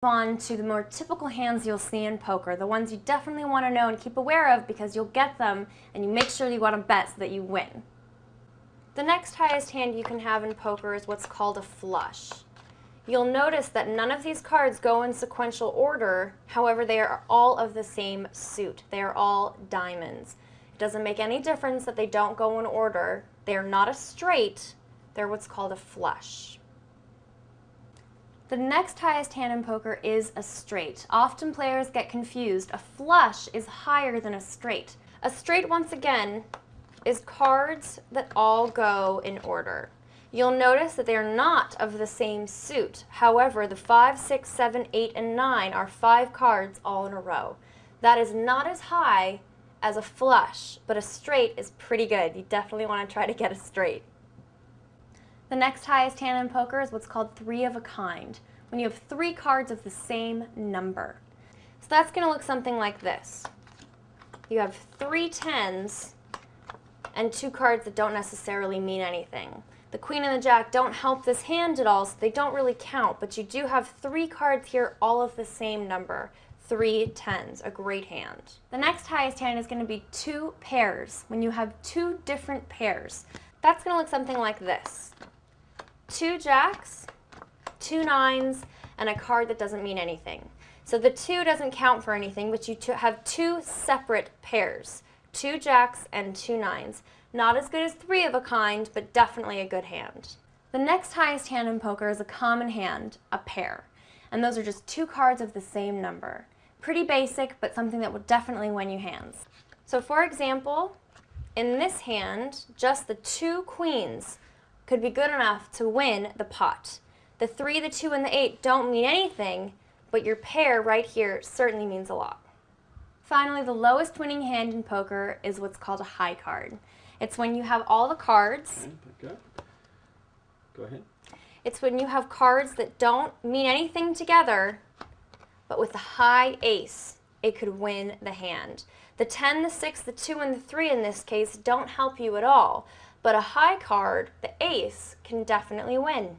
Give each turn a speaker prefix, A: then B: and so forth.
A: On to the more typical hands you'll see in poker, the ones you definitely want to know and keep aware of because you'll get them and you make sure you want to bet so that you win. The next highest hand you can have in poker is what's called a flush. You'll notice that none of these cards go in sequential order, however they are all of the same suit. They are all diamonds. It doesn't make any difference that they don't go in order. They are not a straight, they're what's called a flush. The next highest hand in poker is a straight. Often players get confused. A flush is higher than a straight. A straight, once again, is cards that all go in order. You'll notice that they are not of the same suit. However, the 5, 6, 7, 8, and 9 are 5 cards all in a row. That is not as high as a flush, but a straight is pretty good. You definitely want to try to get a straight. The next highest hand in poker is what's called 3 of a kind, when you have 3 cards of the same number. So that's going to look something like this. You have 3 10s and 2 cards that don't necessarily mean anything. The queen and the jack don't help this hand at all, so they don't really count, but you do have 3 cards here all of the same number. 3 10s, a great hand. The next highest hand is going to be 2 pairs, when you have 2 different pairs. That's going to look something like this. 2 jacks, 2 9s, and a card that doesn't mean anything. So the 2 doesn't count for anything, but you have 2 separate pairs, 2 jacks and 2 9s. Not as good as 3 of a kind, but definitely a good hand. The next highest hand in poker is a common hand, a pair. And those are just 2 cards of the same number. Pretty basic, but something that will definitely win you hands. So for example, in this hand, just the 2 queens could be good enough to win the pot. The 3, the 2, and the 8 don't mean anything, but your pair right here certainly means a lot. Finally, the lowest winning hand in poker is what's called a high card. It's when you have all the cards.
B: Okay. Go ahead.
A: It's when you have cards that don't mean anything together, but with a high ace, it could win the hand. The 10, the 6, the 2, and the 3 in this case don't help you at all. But a high card, the ace, can definitely win.